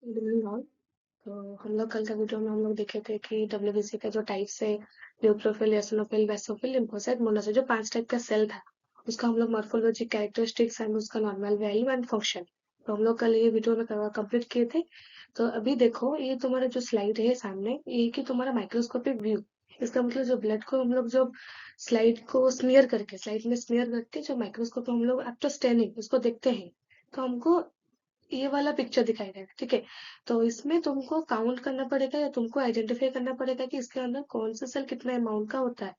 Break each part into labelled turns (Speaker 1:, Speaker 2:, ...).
Speaker 1: Good evening all. तो हम लोग कल का वीडियो में हम लोग देखे थे कि डब्ल्यूबीसी का जो टाइप्स है, neutrophil, eosinophil, basophil, lymphocyte, monocyte, जो 5 टाइप का सेल था, उसका हम लोग मॉर्फोलॉजी, कैरेक्टरिस्टिक्स एंड उसका नॉर्मल वैल्यू एंड फंक्शन, तो हम लोग कल ये वीडियो में कंप्लीट किए थे। तो अभी देखो, ये तुम्हारा जो स्लाइड है सामने, ये कि तुम्हारा माइक्रोस्कोपिक व्यू। इसका मतलब जो ब्लड को हम लोग जो स्लाइड को स्लाइड में स्मीयर करके जो माइक्रोस्कोप में हम लोग आफ्टर स्टेनिंग उसको देखते हैं, तो हमको ये वाला पिक्चर दिखाई देगा, ठीक है। तो इसमें तुमको काउंट करना पड़ेगा या तुमको आइडेंटिफाई करना पड़ेगा कि इसके अंदर कौन सा सेल कितना अमाउंट का होता है।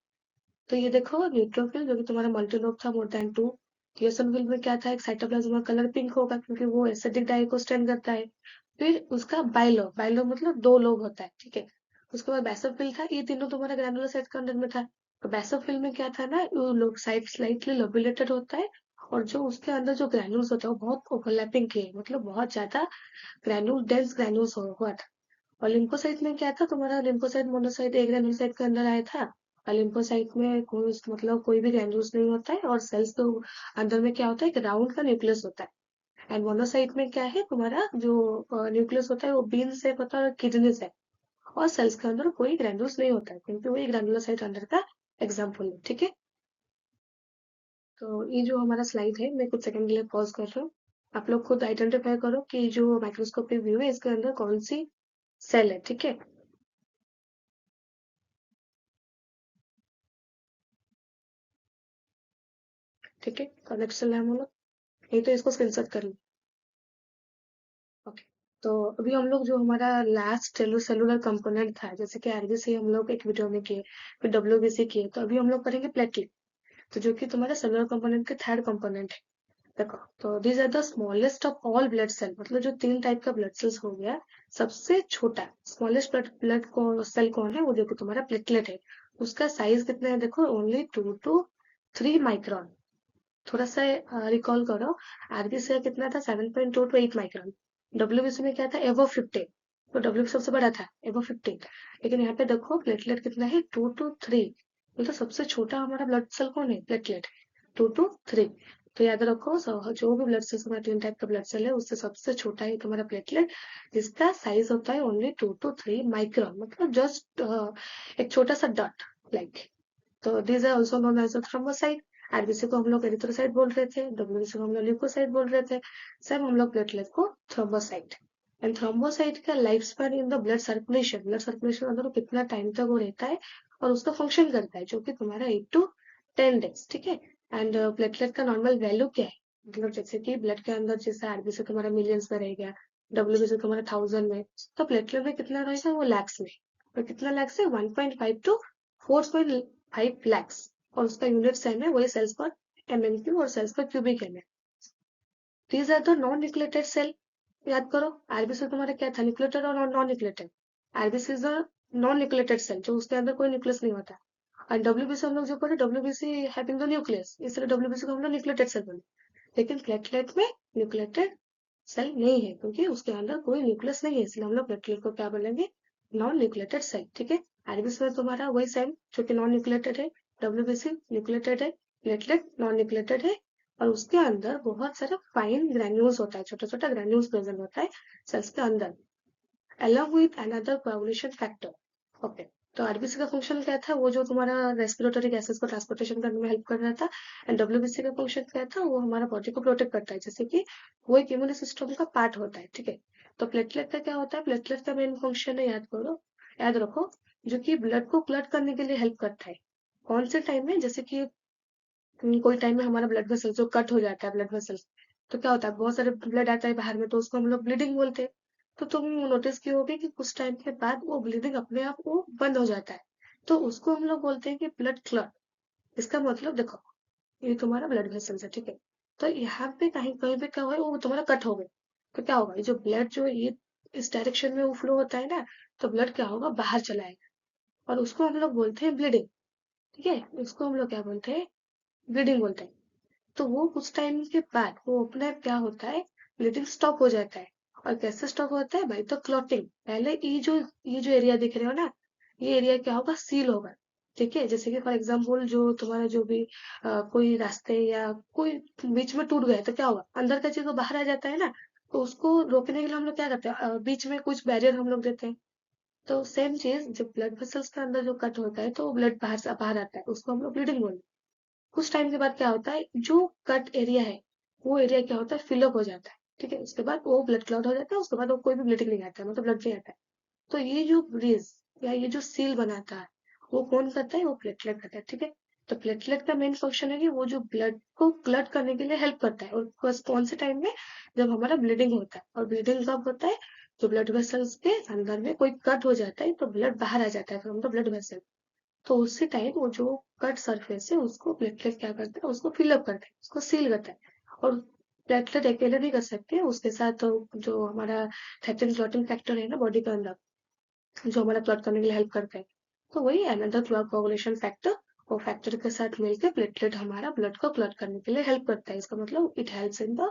Speaker 1: तो ये देखो, न्यूट्रोफिल जो कि तुम्हारा मल्टीलोब था, मोर देन 2। eosinophil में क्या था, एक साइटोप्लाज्म का कलर पिंक होगा क्योंकि वो एसिडिक डाई को स्टैंड करता है। फिर उसका बाइलोब, बाइलोब मतलब 2 लोब होता है, ठीक है। उसके बाद बेसोफिल था, ये तीनों तुम्हारा ग्रैनुलोसाइट के अंदर में था। तो बेसोफिल में क्या था ना, वो लोग साइड स्लाइटली लोबुलेटेड होता है, और जो उसके अंदर जो ग्रैन्यूल्स होता है वो बहुत ओवरलैपिंग के, मतलब बहुत ज्यादा ग्रैन्यूल डेंस ग्रैन्यूल्स हुआ था। और लिम्फोसाइट में क्या था, तुम्हारा लिम्फोसाइट मोनोसाइट एक ग्रैन्यूलोसाइट के अंदर आया था। और लिम्फोसाइट में कोई मतलब कोई भी ग्रैन्यूल्स नहीं होता है, और सेल्स के अंदर में क्या होता है, एक राउंड का न्यूक्लियस होता है। एंड मोनोसाइट में क्या है, तुम्हारा जो न्यूक्लियस होता है वो बीन शेप होता है और किडनी से। और सेल्स के अंदर कोई ग्रैन्यूल्स नहीं होता है क्योंकि वो एक ग्रैन्युलोसाइट अंदर का एग्जाम्पल है, ठीक है। तो ये जो हमारा स्लाइड है, मैं कुछ सेकंड के लिए पॉज कर रहा हूँ। आप लोग खुद आइडेंटिफाई करो कि जो माइक्रोस्कोपिक व्यू है इसके अंदर कौन सी सेल है, ठीक है। ठीक है, तो नेक्स्ट चल रहे हैं हम लोग। नहीं तो इसको स्क्रीनशॉट कर लो। ओके। तो अभी हम लोग जो हमारा लास्ट सेलुलर कंपोनेंट था, जैसे कि आरबीसी हम लोग एक वीडियो में किए, फिर डब्ल्यूबीसी किए, तो अभी हम लोग करेंगे प्लेटलेट। तो जो कि तुम्हारा सेलुलर कंपोनेंट के थर्ड कंपोनेंट है। देखो, तो these are the smallest of all blood cell, मतलब जो 3 टाइप का ब्लड सेल्स हो गया, सबसे छोटा स्मॉलेस्ट ब्लड को सेल कौन है, वो देखो तुम्हारा प्लेटलेट है। उसका साइज कितना है, देखो ओनली 2 to 3 माइक्रॉन। थोड़ा सा रिकॉल करो, आरबीसी का कितना था, 7.2 to 8 माइक्रॉन। डब्ल्यूबीसी में क्या था, एवो 15। तो डब्ल्यू सबसे बड़ा था, एवो 15। लेकिन यहाँ पे देखो प्लेटलेट कितना है, 2 to 3। मतलब सबसे छोटा हमारा ब्लड सेल कौन है, प्लेटलेट। 2 to 3। तो याद रखो, जो भी ब्लड सेल हमारा 3 टाइप का ब्लड सेल है, उससे सबसे छोटा है तुम्हारा प्लेटलेट, जिसका साइज होता है ओनली 2 to 3 माइक्रॉन, मतलब जस्ट एक छोटा सा डॉट लाइक। तो these are also known as thrombocyte. RBC को हम लोग एरिथ्रोसाइट बोल रहे थे, डब्ल्यूबीसी को हम लोग ल्यूकोसाइट बोल रहे थे, सब हम लोग प्लेटलेट को थ्रोम्बोसाइट। एंड थ्रोम्बोसाइट का life span in the blood circulation अंदर वो कितना टाइम तक वो रहता है और उसका फंक्शन करता है, जो कि तुम्हारा 8 to 10 days, ठीक है। एंड प्लेटलेट का नॉर्मल वैल्यू क्या है, मतलब जैसे कि ब्लड के अंदर जैसे आरबीसी तुम्हारा मिलियंस में रहेगा, डब्ल्यूबीसी तुम्हारा 1000 में, तो प्लेटलेट में कितना रहेगा, वो लैक्स में। और कितना लैक्स है, 1.5 to 4.5 lakhs। और उसका यूनिट सेम है, वही सेल्स पर MMQ और सेल्स पर क्यूबिक एम है। These are the non nucleated cell. याद करो, आरबीसी तुम्हारा क्या था, न्यूक्लिएटेड और non nucleated. RBC is the non nucleated cell, जो उसके अंदर कोई न्यूक्लियस नहीं होता। और डब्ल्यूबीसी हम लोग जो पढ़े, डब्ल्यूबीसी हैविंग द न्यूक्लियस, इसलिए डब्ल्यूबीसी को हम लोग न्यूक्लिएटेड सेल बोले। लेकिन प्लेटलेट में न्यूक्लिएटेड सेल नहीं है क्योंकि उसके अंदर कोई न्यूक्लियस नहीं है, इसलिए हम लोग प्लेटलेट को क्या बोलेंगे, नॉन न्यूक्लिएटेड सेल, ठीक है। आरबीसी में तुम्हारा वही सेम, जो कि नॉन न्यूक्लिएटेड है। डब्ल्यूबीसी न्यूक्लिएटेड है, प्लेटलेट नॉन न्यूक्लिएटेड है। और उसके अंदर बहुत सारा फाइन ग्रैन्यूल्स होता है, छोटा छोटा ग्रैन्यूल्स प्रेजेंट होता है सेल्स के अंदर, along with another coagulation factor। Okay. तो आरबीसी का फंक्शन क्या था, वो जो तुम्हारा रेस्पिरेटरी गैसेस को ट्रांसपोर्टेशन करने में हेल्प कर रहा था। एंड डब्ल्यूबीसी का फंक्शन क्या था, वो हमारा बॉडी को प्रोटेक्ट करता है, जैसे कि वो एक इम्यून सिस्टम का पार्ट होता है, ठीक है। तो प्लेटलेट का क्या होता है, प्लेटलेट का मेन फंक्शन है, याद करो, याद रखो, जो कि ब्लड को क्लट करने के लिए हेल्प करता है। कौन से टाइम में, जैसे कि कोई टाइम में हमारा ब्लड वेसल जो कट हो जाता है, ब्लड वेसल, तो क्या होता है, बहुत सारे ब्लड आता है बाहर में, तो उसको हम लोग ब्लीडिंग बोलते हैं। तो तुम नोटिस किए होगे कि कुछ टाइम के बाद वो ब्लीडिंग अपने आप वो बंद हो जाता है, तो उसको हम लोग बोलते हैं कि ब्लड क्लॉट। इसका मतलब देखो, ये तुम्हारा ब्लड वेसल्स है, ठीक है। तो यहाँ पे कहीं कहीं पे क्या हुआ है, वो तुम्हारा कट हो गया, तो क्या होगा, ये जो ब्लड जो ये इस डायरेक्शन में वो फ्लो होता है ना, तो ब्लड क्या होगा, बाहर चला आएगा, और उसको हम लोग बोलते हैं ब्लीडिंग, ठीक है। उसको हम लोग क्या बोलते हैं, ब्लीडिंग बोलते हैं। तो वो कुछ टाइम के बाद वो अपने आप क्या होता है, ब्लीडिंग स्टॉप हो जाता है। और कैसे स्टॉप होता है भाई, तो क्लॉटिंग। पहले ये जो एरिया दिख रहे हो ना, ये एरिया क्या होगा, सील होगा, ठीक है। जैसे कि फॉर एग्जाम्पल जो तुम्हारा जो भी कोई रास्ते या कोई बीच में टूट गया, तो क्या होगा, अंदर का चीज तो बाहर आ जाता है ना, तो उसको रोकने के लिए हम लोग क्या करते हैं, बीच में कुछ बैरियर हम लोग देते हैं। तो सेम चीज, जब ब्लड वेसल्स के अंदर जो कट होता है तो ब्लड बाहर से बाहर आता है, उसको हम लोग ब्लीडिंग बोलते हैं। कुछ टाइम के बाद क्या होता है, जो कट एरिया है वो एरिया क्या होता है, फिलअप हो जाता है। ठीक है, उसके बाद वो ब्लड क्लॉट हो जाता है, उसके बाद वो कोई भी ब्लीडिंग नहीं आता है, मतलब ब्लड नहीं आता है। तो ये जो ब्रीज या ये जो सील बनाता है, वो कौन करता है, वो प्लेटलेट करता है। ठीक है, तो प्लेटलेट का मेन फंक्शन है कि वो जो ब्लड को क्लट करने के लिए हेल्प करता है, और बस कौन से टाइम में, जब हमारा ब्लीडिंग होता है। और ब्लीडिंग कब होता है, तो ब्लड वेसल्स के अंदर में कोई कट हो जाता है तो ब्लड बाहर आ जाता है फ्रॉम द ब्लड वेसल। तो उसी टाइम वो जो कट सरफेस है उसको प्लेटलेट क्या करता है, उसको फिलअप करता है, उसको सील करता है। और प्लेटलेट अकेले नहीं कर सकते, उसके साथ तो जो हमारा थ्रेटिन क्लॉटिंग फैक्टर है ना बॉडी के अंदर, जो हमारा क्लॉट करने के लिए हेल्प करता है, तो वही अनदर क्लॉट कोagulation फैक्टर। वो फैक्टर के साथ मिलकर प्लेटलेट हमारा ब्लड को क्लॉट करने के लिए हेल्प करता है। इसका मतलब it helps in the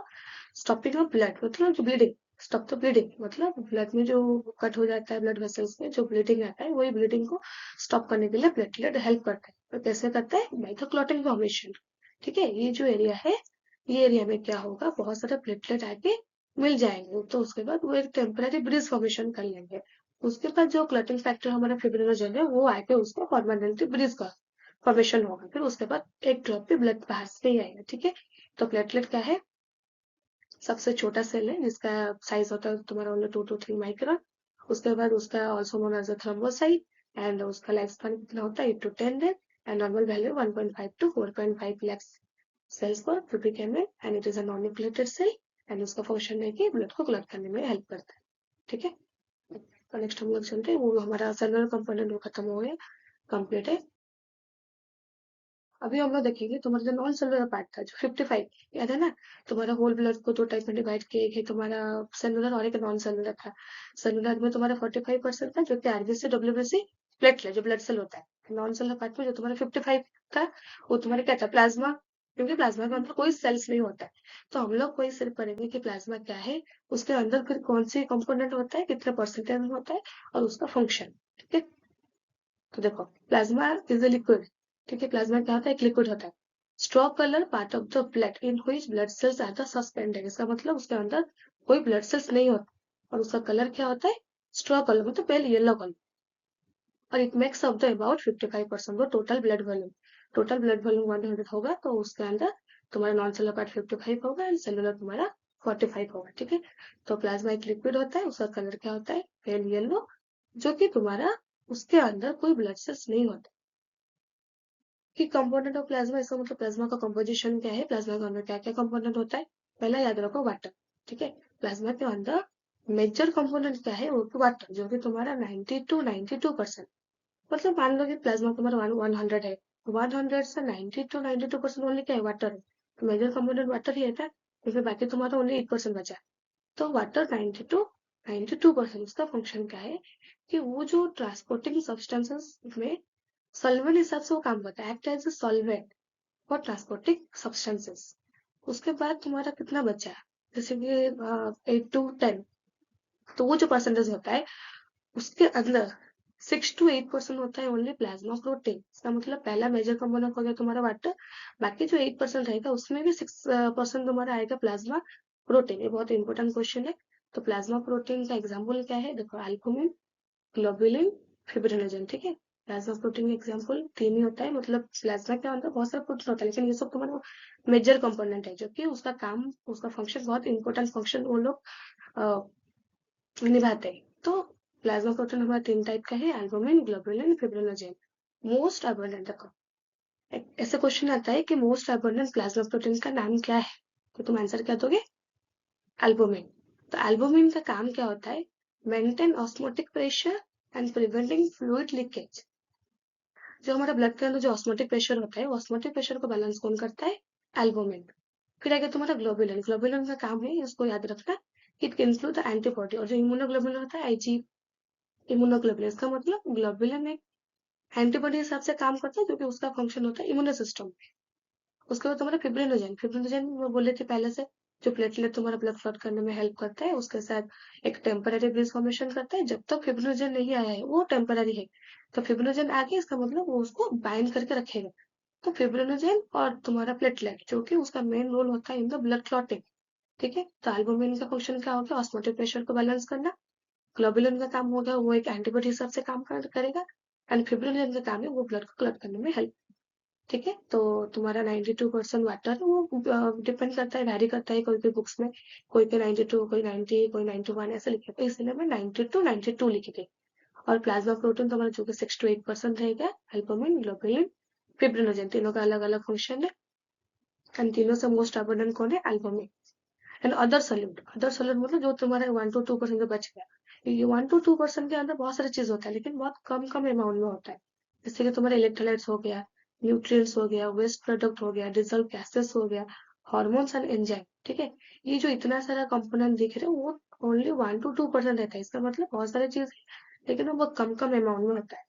Speaker 1: stopping of blood, मतलब जो ब्लीडिंग, स्टॉप द ब्लीडिंग, मतलब ब्लड में जो कट हो जाता है ब्लड वेसल्स में जो ब्लीडिंग आता है, वही ब्लीडिंग को स्टॉप करने के लिए प्लेटलेट हेल्प करता है। तो कैसे करता है, बाय द क्लॉटिंग फॉर्मेशन। ठीक है, ये जो एरिया है, ये एरिया में क्या होगा, बहुत सारे प्लेटलेट आके मिल जाएंगे, तो उसके बाद वो एक टेम्पररी ब्रिज फॉर्मेशन कर लेंगे। उसके बाद जो क्लॉटिंग फैक्टर हमारा फिब्रिनोजन है वो आके उसको परमानेंटली ब्रिज का फॉर्मेशन होगा, फिर उसके बाद एक ड्रॉप भी ब्लड बाहर से ही आएगा। ठीक है, तो प्लेटलेट क्या है, सबसे छोटा सेल है जिसका साइज होता है तुम्हारा ओनली 2 to 3 माइक्रोन। उसके बाद उसका also known as a thrombocyte, and उसका लाइफ स्पैन कितना होता है, 8 to 10 दिन, and normal value 1.5 to 4.5 lakh cells पर cubic M and it is a non nucleated cell. And उसका फंक्शन है कि ब्लड को क्लॉट करने में हेल्प करता है। ठीक है, तो नेक्स्ट हम लोग चलते हैं, वो हमारा सेलुलर कंपोनेंट वो खत्म हो गया, कंप्लीट है। अभी हम लोग देखेंगे तुम्हारा जो नॉन सेलुलर पार्ट था, जो 55, याद है ना, तुम्हारा होल ब्लड को 2 टाइप में डिवाइड किया, एक है तुम्हारा सेलुलर और एक नॉन सेलुलर था। सेलुलर में तुम्हारा 45% था जो कि आरबीसी डब्ल्यूबीसी प्लेटलेट जो ब्लड सेल होता है। नॉन सेलुलर पार्ट में जो तुम्हारा 55 था, वो तुम्हारा क्या था, प्लाज्मा, क्योंकि प्लाज्मा के अंदर कोई सेल्स नहीं होता है। तो हम लोग वही सिर्फ पढ़ेंगे कि प्लाज्मा क्या है, उसके अंदर फिर कौन सी कंपोनेंट होता है, कितने परसेंटेज में होता है, और उसका फंक्शन। ठीक है, तो देखो, प्लाज्मा इज अ लिक्विड। ठीक है, प्लाज्मा क्या होता है, एक लिक्विड होता है। Straw colour part of the blood in which blood cells are the suspended, इसका मतलब उसके अंदर कोई ब्लड सेल्स नहीं होता, और उसका कलर क्या होता है, स्ट्रॉ कलर, मतलब पहले येलो कलर। और it makes up the about 55% of total blood volume. Total blood volume 100 होगा, तो उसके अंदर तुम्हारा नॉन सेलुलर पार्ट 55 होगा एंड सेलुलर तुम्हारा 45 होगा। ठीक है, तो प्लाज्मा एक लिक्विड होता है, उसका कलर क्या होता है, पेल येलो, जो कि तुम्हारा उसके अंदर कोई ब्लड सेल्स नहीं होता। कि कंपोनेंट ऑफ प्लाज्मा, इसका मतलब प्लाज्मा का कंपोजिशन क्या है, प्लाज्मा के अंदर क्या क्या कंपोनेंट होता है। पहला याद रखो, वाटर। ठीक है, प्लाज्मा के अंदर मेजर कंपोनेंट क्या है, वो वाटर, जो कि तुम्हारा 90 to 92%। मतलब मान लो कि प्लाज्मा तुम्हारा 100 है, 100 से 90 to 92% ओनली क्या है, वाटर है। तो मेजर कंपोनेंट वाटर ही है था, तो फिर बाकी तुम्हारा ओनली 8% बचा। तो वाटर 90 to 92%, उसका फंक्शन क्या है, कि वो जो ट्रांसपोर्टिंग सब्सटेंसेस में सॉल्वेंट हिसाब से वो काम करता है, act as a solvent for transporting substances. उसके बाद तुम्हारा कितना बचा, जैसे कि 8 to 10, तो वो जो परसेंटेज होता है उसके अंदर 6 to 8% होता है ओनली प्लाज्मा प्रोटीन। इसका मतलब पहला मेजर कंपोनेंट हो गया तुम्हारा वाटर, बाकी जो 8% रहेगा उसमें भी 6% तुम्हारा आएगा प्लाज्मा प्रोटीन। ये बहुत इंपॉर्टेंट क्वेश्चन है। तो प्लाज्मा प्रोटीन का एग्जाम्पल क्या है, देखो, एल्बुमिन, ग्लोबुलिन, फिब्रिनोजन। ठीक है, प्लाज्मा प्रोटीन एग्जाम्पल 3 ही होता है, मतलब प्लाज्मा के अंदर बहुत सारा प्रोटीन होता है, लेकिन ये सब तुम्हारा मेजर कंपोनेंट है, जो कि उसका काम, उसका फंक्शन, बहुत इंपॉर्टेंट फंक्शन वो लोग निभाते हैं। तो प्लाज्मा प्रोटीन हमारा 3 टाइप का है, albumin, globulin, fibrinogen. Most abundant, देखो, ऐसे क्वेश्चन आता है कि मोस्ट अबंडेंट प्लाज्मा प्रोटीन का नाम क्या है, तो तुम आंसर क्या दोगे, एल्बुमिन। तो एल्बुमिन का काम क्या होता है, maintain osmotic pressure and preventing fluid leakage. जो हमारा ब्लड के अंदर जो ऑस्मोटिक प्रेशर होता है, वो ऑस्मोटिक प्रेशर को बैलेंस कौन करता है, एल्बुमिन। फिर आगे तुम्हारा ग्लोबुलिन, ग्लोबुलिन का काम है, इसको याद रखना, it can include the antibody. और जो इम्यूनोग्लोबुलिन होता है, आईजी इम्यूनोग्लोबुलिन, इसका मतलब ग्लोबुलिन एक एंटीबॉडी हिसाब से काम करता है, क्योंकि उसका फंक्शन होता है इम्यूनो सिस्टम। उसके बाद तुम्हारा फिब्रिनोजन, फिब्रिनोजन वो बोले थे पहले से, जो प्लेटलेट तुम्हारा ब्लड क्लॉट करने में हेल्प करता है, उसके साथ एक टेम्पररी ब्रिज फॉर्मेशन करता है। जब तक फिब्रिनोजन नहीं आया है वो टेम्पररी है, तो फिब्रिनोजन आगे इसका मतलब वो उसको बाइंड करके रखेगा। तो फिब्रिनोजन और तुम्हारा प्लेटलेट, जो कि उसका मेन रोल होता है इन द ब्लड क्लॉटिंग, ठीक है। तो एल्बुमिन का फंक्शन क्या हो गया, ऑस्मोटिक प्रेशर को बैलेंस करना। ग्लोबुलिन का काम हो गया, वो एक एंटीबॉडी हिसाब से काम करेगा। एंड फिब्रिलिन का काम है वो ब्लड को क्लॉट करने में हेल्प। ठीक है। तो तुम्हारा 92% वाटर है, वो डिपेंड करता है, वैरी करता है, कोई कोई बुक्स में कोई कोई 92, कोई 90, कोई 91 ऐसे लिखे, तो इसलिए मैं 92 लिखी थी। और प्लाज्मा प्रोटीन तुम्हारा जो कि 6 to 8% रहेगा, एल्बुमिन, ग्लोबुलिन, फिब्रिनोजन, तीनों का अलग अलग फंक्शन है। एंड तीनों से मोस्ट अबंडेंट कौन है, एल्बुमिन। एंड अदर सोल्यूट मतलब जो तुम्हारे 1 to 2% बच गया। ये 1 to 2% के अंदर बहुत सारी चीज होता है, लेकिन बहुत कम कम अमाउंट में होता है। जैसे कि तुम्हारे इलेक्ट्रोलाइट्स हो गया, न्यूट्रिएंट्स हो गया, वेस्ट प्रोडक्ट हो गया, डिजॉल्व गैसेस हो गया, हॉर्मोन्स एंड एंजाइम। ठीक है। ये जो इतना सारा कंपोनेंट दिख रहे हैं वो ओनली 1 to 2% रहता है, इसका मतलब बहुत सारी चीज है, लेकिन वो बहुत कम कम अमाउंट में होता है।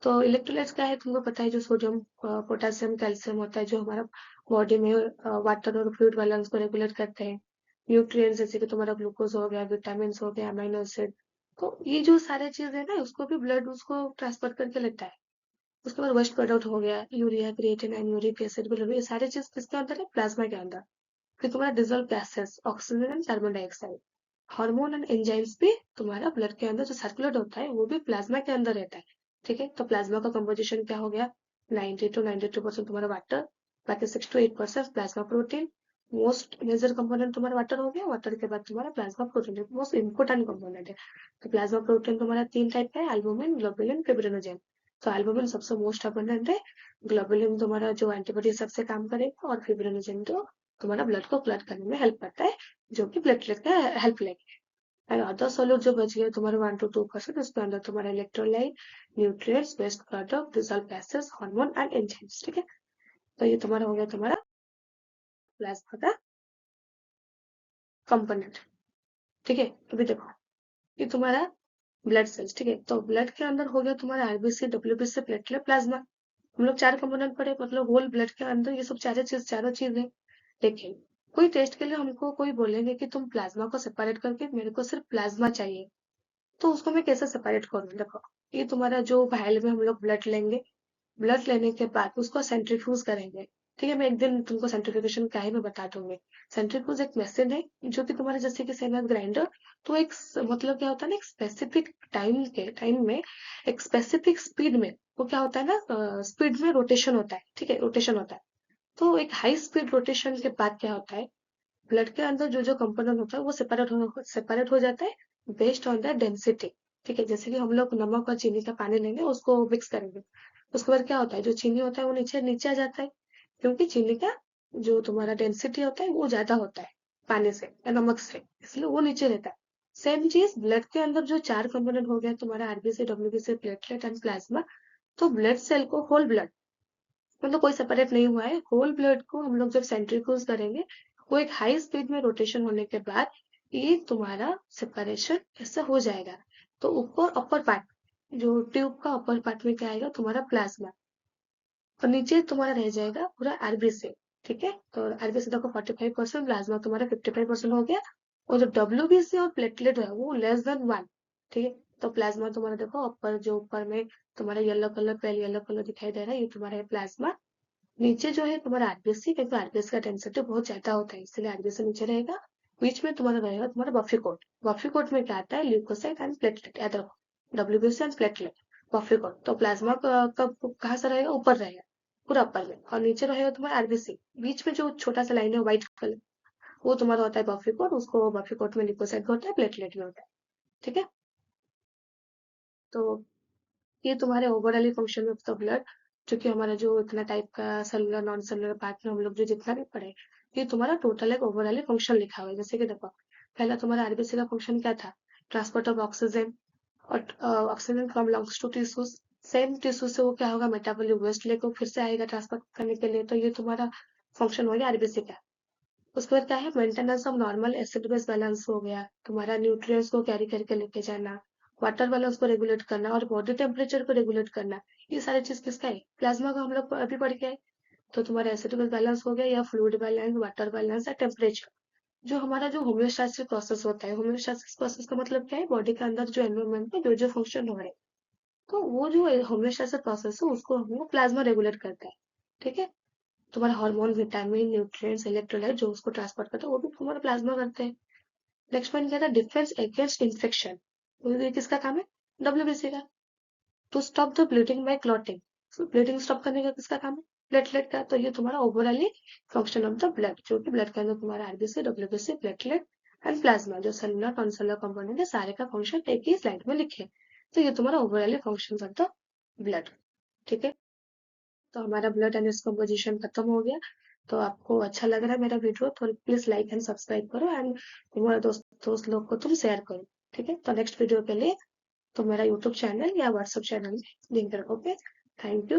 Speaker 1: तो इलेक्ट्रोलाइट्स क्या है तुमको पता है, जो सोडियम, पोटेशियम, कैल्शियम होता है, जो हमारा बॉडी में वाटर और फ्लूइड बैलेंस को रेगुलेट करते हैं। न्यूट्रिएंट्स जैसे कि तुम्हारा ग्लूकोज हो गया, विटामिन हो गया, अमीनो एसिड। तो ये जो सारे चीज है ना, उसको भी ब्लड उसको ट्रांसफर करके लेता है। उसके बाद वेस्ट प्रोडक्ट हो गया, urea, creatine and uric acid, bilirubin, ये सारे चीज किसके अंदर है, प्लाज्मा के अंदर। फिर तुम्हारा dissolve gases, oxygen and carbon dioxide, hormone and enzymes भी तुम्हारा ब्लड के अंदर जो सर्कुलेट होता है वो भी प्लाज्मा के अंदर रहता है। ठीक है। तो प्लाज्मा का कंपोजिशन क्या हो गया, 90 to 92% तुम्हारा वाटर, बाकी 6 to 8% plasma protein. Most major component तुम्हारा वाटर हो गया, वाटर के बाद तुम्हारा plasma protein most important component है। तो प्लाज्मा प्रोटीन तुम्हारा 3 टाइप का है, एल्बुमिन, ग्लोबुलिन, फिब्रिनोजेन। तो एल्बुमिन सबसे मोस्ट अबंडेंट है, ग्लोबुलिन तुम्हारा जो एंटीबॉडी सबसे काम करेगा, और फिब्रिनोजेन तो तुम्हारा ब्लड को क्लॉट करने में हेल्प करता है, जो कि प्लेटलेट का हेल्प लेगी। एंड अदर सॉल्यूट जो बच गए तुम्हारे 1 to 2%, उसके अंदर तुम्हारा electrolyte, nutrients, waste product, dissolve gases, hormone and enzymes. ठीक है। तो ये तुम्हारा हो गया तुम्हारा प्लाज्मा का कंपोनेंट। ठीक है। अभी देखो, ये तुम्हारा ब्लड सेल्स। ठीक है। तो ब्लड के अंदर हो गया तुम्हारा आरबीसी, डब्ल्यूबीसी, प्लेटलेट, प्लाज्मा। हम लोग 4 कंपोनेंट पढ़े, मतलब होल ब्लड के अंदर ये सब चारों चीज है। लेकिन कोई टेस्ट के लिए हमको कोई बोलेंगे कि तुम प्लाज्मा को सेपरेट करके, मेरे को सिर्फ प्लाज्मा चाहिए, तो उसको मैं कैसे सेपरेट करूँ, देखो। ये तुम्हारा जो वायल में हम लोग ब्लड लेंगे, ब्लड लेने के बाद उसको सेंट्रीफ्यूज करेंगे। ठीक है। मैं एक दिन तुमको सेंट्रीफ्यूगेशन क्या है मैं बता दूंगी। सेंट्रीफ्यूज एक मशीन है, जो कि तुम्हारे जैसे कि सेम ग्राइंडर। तो मतलब क्या होता है ना, एक स्पेसिफिक टाइम में, एक स्पेसिफिक स्पीड में, वो क्या होता है ना, स्पीड में रोटेशन होता है। ठीक है, रोटेशन होता है। तो एक हाई स्पीड रोटेशन के बाद क्या होता है, ब्लड के अंदर जो जो कंपोनेंट होता है वो सेपरेट हो जाता है बेस्ड ऑन द डेंसिटी। ठीक है। जैसे कि हम लोग नमक और चीनी का पानी लेंगे, उसको मिक्स करेंगे, उसके बाद क्या होता है, जो चीनी होता है वो नीचे नीचे आ जाता है, क्योंकि चीनी का जो तुम्हारा डेंसिटी होता है वो ज्यादा होता है पानी से या नमक से, इसलिए वो नीचे रहता है। सेम चीज ब्लड के अंदर जो 4 कंपोनेंट हो गया तुम्हारा, RBC, WBC, platelet and plasma. तो ब्लड सेल को, होल ब्लड, मतलब कोई सेपरेट नहीं हुआ है, होल ब्लड को हम लोग जब सेंट्रीफ्यूज करेंगे, वो एक हाई स्पीड में रोटेशन होने के बाद ये तुम्हारा सेपरेशन ऐसा हो जाएगा। तो ऊपर अपर पार्ट, जो ट्यूब का अपर पार्ट में क्या आएगा, तुम्हारा प्लाज्मा, और नीचे तुम्हारा रह जाएगा पूरा आरबीसी। ठीक है। तो आरबीसी देखो 45%, प्लाज्मा तुम्हारा 55% हो गया, और जो डब्ल्यूबीसी और प्लेटलेट है वो लेस देन 1। ठीक है। तो प्लाज्मा तुम्हारा देखो ऊपर, जो ऊपर में तुम्हारा yellow colour, pale yellow colour दिखाई दे रहा है, ये तुम्हारा है प्लाज्मा। नीचे जो है तुम्हारा आरबीसी, क्योंकि आरबीसी का डेंसिटी बहुत ज्यादा होता है, इसलिए आरबीसी नीचे रहेगा। बीच में तुम्हारा रहेगा तुम्हारा बफी कोट। बफी कोट में क्या आता है, ल्यूकोसाइट एंड प्लेटलेट, याद रखो, WBC and platelet, buffy coat. तो प्लाज्मा कहाँ से रहेगा, ऊपर रहेगा, पूरा ऊपर में, और नीचे रहेगा तुम्हारा आरबीसी। बीच में जो छोटा सा लाइन है व्हाइट कलर, वो तुम्हारा होता है बफी कोट, उसको बफी कोट में ल्यूकोसाइट होता है, प्लेटलेट में होता है। ठीक है। तो ये तुम्हारे overall function of the blood, जो कि हमारा जो इतना टाइप का सेलुलर नॉन सेलुलर पार्ट में हम लोग जो जितना भी पढ़े, ये तुम्हारा टोटल एक ओवरऑल फंक्शन लिखा हुआ है। जैसे कि देखो, पहला तुम्हारा आरबीसी का फंक्शन क्या था, ट्रांसपोर्ट ऑफ ऑक्सीजन, और oxygen from lungs to tissues. Same tissue से वो क्या होगा, मेटाबॉलिक वेस्ट लेकर फिर से आएगा ट्रांसपोर्ट करने के लिए, तो ये तुम्हारा फंक्शन हो गया आरबीसी का। उसके बाद क्या है, maintenance of normal acid base balance हो गया, तुम्हारा न्यूट्रिएंट्स को कैरी करके लेके जाना, वाटर बैलेंस को रेगुलेट करना, और बॉडी टेम्परेचर को रेगुलेट करना। ये सारी चीज किसका है, प्लाज्मा का, हम लोग अभी पढ़ के आए। तो तुम्हारा एसिड बेस बैलेंस हो गया, या फ्लूइड बैलेंस, वाटर बैलेंस, या टेम्परेचर। जो हमारा जो होम्योस्टैसिस प्रोसेस होता है, होम्योस्टैसिस प्रोसेस का मतलब क्या है, बॉडी के अंदर जो एनवायरमेंट में जो जो फंक्शन हो रहे हैं, तो वो जो होम्योस्टैसिस प्रोसेस है उसको हम लोग प्लाज्मा रेगुलेट करता है। ठीक है। तुम्हारा हार्मोन, विटामिन, न्यूट्रिएंट्स, इलेक्ट्रोलाइट जो उसको ट्रांसपोर्ट करते हैं वो भी तुम्हारा प्लाज्मा करते हैं। नेक्स्ट पॉइंट क्या था, डिफेंस अगेंस्ट इन्फेक्शन। ये किसका काम है, डब्ल्यूबीसी का। To stop the bleeding by clotting, bleeding stop करने का किसका काम है, प्लेटलेट का। तो ये तुम्हारा ओवरऑली फंक्शन ऑफ द ब्लड, जो कि ब्लड के अंदर तुम्हारा RBC, WBC, platelet and plasma, जो सेलुलर नॉन कंपोनेंट है, सारे का फंक्शन एक ही स्लाइड में लिखे। तो ये तुम्हारा ओवरऑली फंक्शन ऑफ द ब्लड। ठीक है, तो हमारा ब्लड एंड इसका पोजीशन खत्म हो गया। तो आपको अच्छा लग रहा है मेरा वीडियो तो प्लीज लाइक एंड सब्सक्राइब करो, एंड तुम्हारे दोस्त लोग को तुम शेयर करो। ठीक है, तो नेक्स्ट वीडियो के लिए तो मेरा यूट्यूब चैनल या व्हाट्सएप चैनल में लिंक रखो। Okay, thank you.